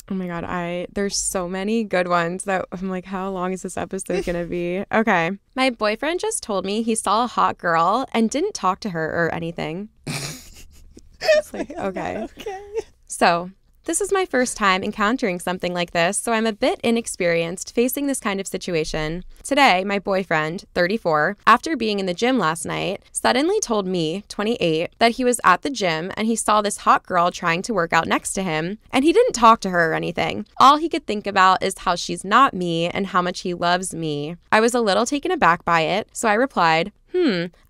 Oh my God, there's so many good ones that I'm like, how long is this episode gonna be? Okay. My boyfriend just told me he saw a hot girl and didn't talk to her or anything. It's like, okay. So, this is my first time encountering something like this, so I'm a bit inexperienced facing this kind of situation. Today, my boyfriend, 34, after being in the gym last night, suddenly told me, 28, that he was at the gym and he saw this hot girl trying to work out next to him, and he didn't talk to her or anything. All he could think about is how she's not me and how much he loves me. I was a little taken aback by it, so I replied,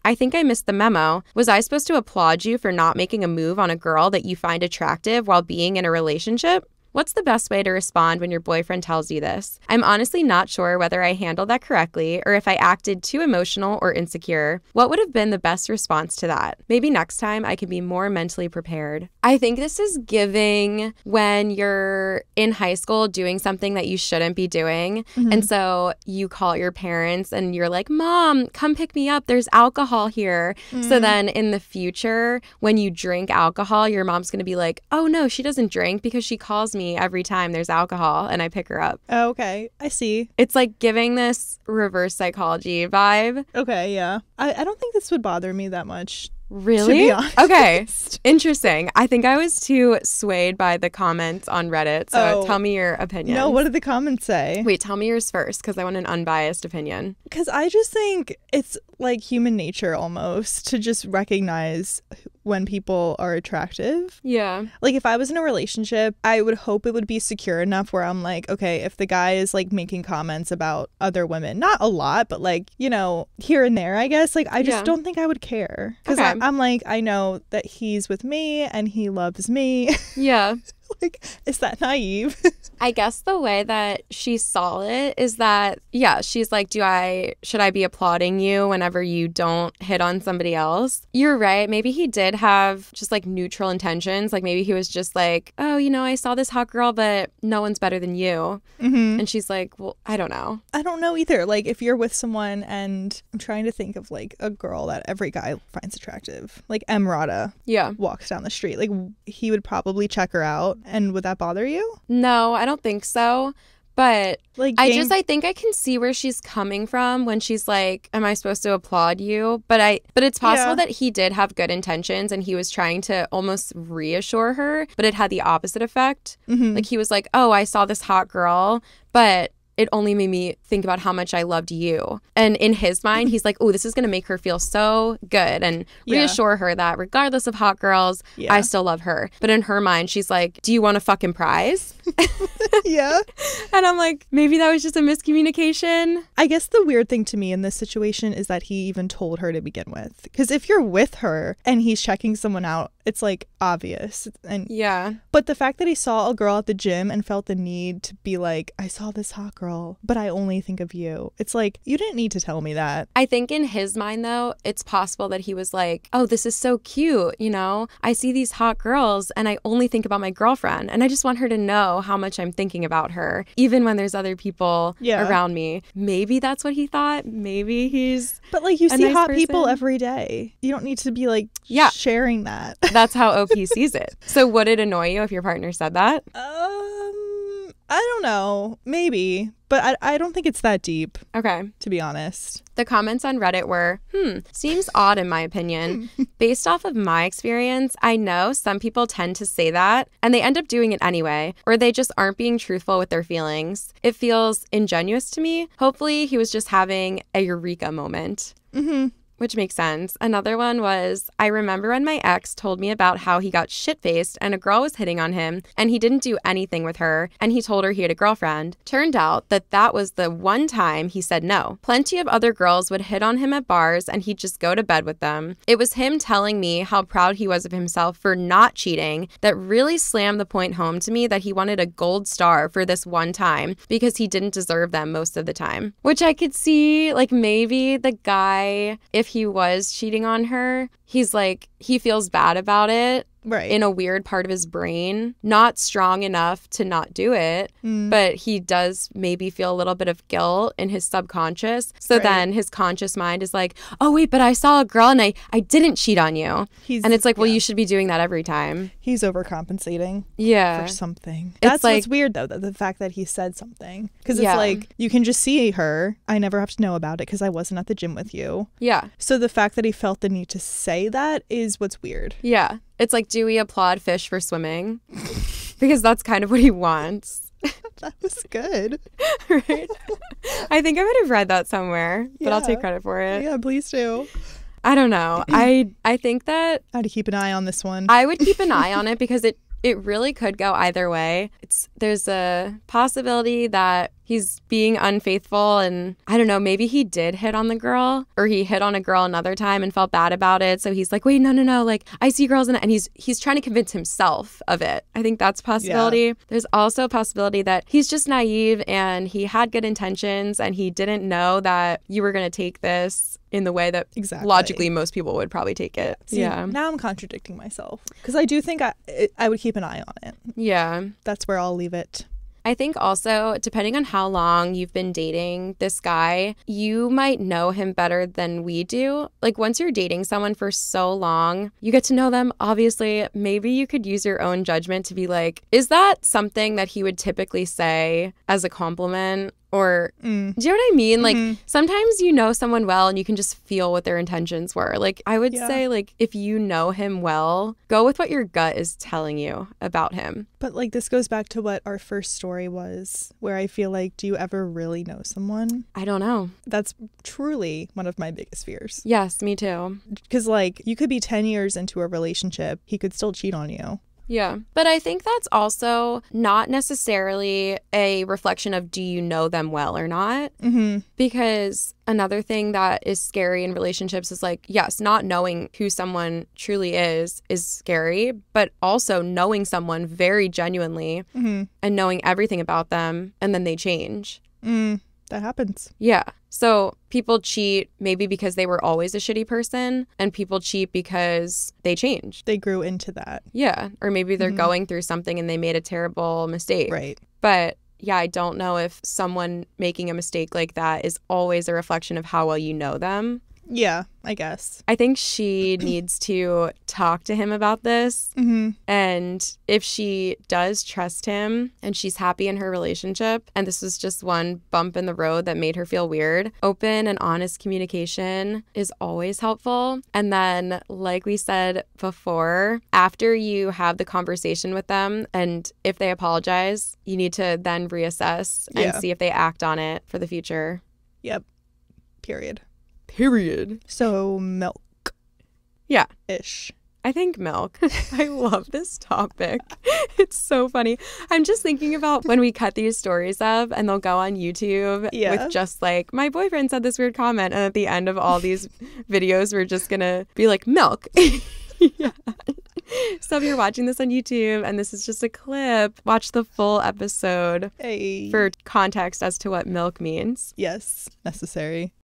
I think I missed the memo. Was I supposed to applaud you for not making a move on a girl that you find attractive while being in a relationship? What's the best way to respond when your boyfriend tells you this? I'm honestly not sure whether I handled that correctly or if I acted too emotional or insecure. What would have been the best response to that? Maybe next time I can be more mentally prepared. I think this is giving when you're in high school doing something that you shouldn't be doing. And so you call your parents and you're like, Mom, come pick me up. There's alcohol here. So then in the future, when you drink alcohol, your mom's going to be like, oh no, she doesn't drink because she calls me every time there's alcohol and I pick her up. Oh, okay. I see. It's like giving this reverse psychology vibe. Okay, yeah. I don't think this would bother me that much. Really? To be honest. Okay. Interesting. I think I was too swayed by the comments on Reddit. So tell me your opinion. No, what did the comments say? Wait, tell me yours first because I want an unbiased opinion. Because I just think it's like human nature almost to just recognize when people are attractive. Yeah. Like if I was in a relationship, I would hope it would be secure enough where I'm like, okay, if the guy is like making comments about other women, not a lot, but like, you know, here and there, I guess, like I just don't think I would care. Because I'm like, I know that he's with me and he loves me. Yeah. Like, is that naive? I guess the way that she saw it is that, yeah, she's like, should I be applauding you whenever you don't hit on somebody else? You're right. Maybe he did have just like neutral intentions. Like maybe he was just like, oh, you know, I saw this hot girl, but no one's better than you. And she's like, well, I don't know. I don't know either. Like if you're with someone and I'm trying to think of like a girl that every guy finds attractive, like Emrata walks down the street, like he would probably check her out. And would that bother you? No, I don't think so. But like I think I can see where she's coming from when she's like, am I supposed to applaud you? But it's possible that he did have good intentions and he was trying to almost reassure her, but it had the opposite effect. Like he was like, oh, I saw this hot girl, but it only made me think about how much I loved you. And in his mind, he's like, oh, this is going to make her feel so good and reassure her that regardless of hot girls, I still love her. But in her mind, she's like, do you want a fucking prize? Yeah. And I'm like, maybe that was just a miscommunication. I guess the weird thing to me in this situation is that he even told her to begin with. Because if you're with her and he's checking someone out, it's like obvious. And but the fact that he saw a girl at the gym and felt the need to be like, I saw this hot girl, but I only think of you. It's like, you didn't need to tell me that. I think in his mind, though, it's possible that he was like, oh, this is so cute. You know, I see these hot girls and I only think about my girlfriend. And I just want her to know how much I'm thinking about her, even when there's other people around me. Maybe that's what he thought. Maybe he's But like you see nice hot person. people every day. You don't need to be like sharing that. That's how OP sees it. So would it annoy you if your partner said that? I don't know. Maybe. But I don't think it's that deep. Okay. To be honest. The comments on Reddit were, seems odd in my opinion. Based off of my experience, I know some people tend to say that and they end up doing it anyway, or they just aren't being truthful with their feelings. It feels ingenuous to me. Hopefully he was just having a eureka moment. Which makes sense. Another one was, I remember when my ex told me about how he got shit-faced and a girl was hitting on him and he didn't do anything with her and he told her he had a girlfriend. Turned out that was the one time he said no. Plenty of other girls would hit on him at bars and he'd just go to bed with them. It was him telling me how proud he was of himself for not cheating that really slammed the point home to me that he wanted a gold star for this one time because he didn't deserve them most of the time. Which I could see, like maybe the guy, if he was cheating on her, he's like, he feels bad about it. Right. In a weird part of his brain, not strong enough to not do it, but he does maybe feel a little bit of guilt in his subconscious. So then his conscious mind is like, oh, wait, but I saw a girl and I didn't cheat on you. And it's like, well, you should be doing that every time. He's overcompensating for something. That's like, what's weird, though, the fact that he said something. Because it's like, you can just see her. I never have to know about it because I wasn't at the gym with you. Yeah. So the fact that he felt the need to say that is what's weird. Yeah. It's like, do we applaud fish for swimming? Because that's kind of what he wants. That was good. Right? I think I might have read that somewhere, but I'll take credit for it. Yeah, please do. I don't know. I think that I had to keep an eye on this one. I would keep an eye on it because it really could go either way. There's a possibility that he's being unfaithful, and I don't know, maybe he did hit on the girl, or he hit on a girl another time and felt bad about it. So he's like, wait, no, like I see girls and he's trying to convince himself of it. I think that's a possibility. Yeah. There's also a possibility that he's just naive and he had good intentions and he didn't know that you were going to take this in the way that logically most people would probably take it. See, now I'm contradicting myself because I do think I would keep an eye on it. Yeah. That's where I'll leave it. I think also, depending on how long you've been dating this guy, you might know him better than we do. Like, once you're dating someone for so long, you get to know them. Obviously, maybe you could use your own judgment to be like, is that something that he would typically say as a compliment? Or do you know what I mean? Like, sometimes you know someone well and you can just feel what their intentions were. Like, I would say, like, if you know him well, go with what your gut is telling you about him. But, like, this goes back to what our first story was, where I feel like, do you ever really know someone? I don't know. That's truly one of my biggest fears. Yes, me too. Because, like, you could be 10 years into a relationship. He could still cheat on you. Yeah. But I think that's also not necessarily a reflection of do you know them well or not? Because another thing that is scary in relationships is like, yes, not knowing who someone truly is scary, but also knowing someone very genuinely and knowing everything about them and then they change. That happens. Yeah. So people cheat maybe because they were always a shitty person, and people cheat because they changed. They grew into that. Yeah. Or maybe they're going through something and they made a terrible mistake. Right. But yeah, I don't know if someone making a mistake like that is always a reflection of how well you know them. Yeah, I guess. I think she needs to talk to him about this. And if she does trust him and she's happy in her relationship, and this was just one bump in the road that made her feel weird, open and honest communication is always helpful. And then, like we said before, after you have the conversation with them, and if they apologize, you need to then reassess and see if they act on it for the future. Yep. Period. So milk. Yeah. Ish. I think milk. I love this topic. It's so funny. I'm just thinking about when we cut these stories up and they'll go on YouTube with just like, my boyfriend said this weird comment. And at the end of all these videos, we're just going to be like, milk. Yeah. So if you're watching this on YouTube and this is just a clip, watch the full episode for context as to what milk means. Yes, necessary.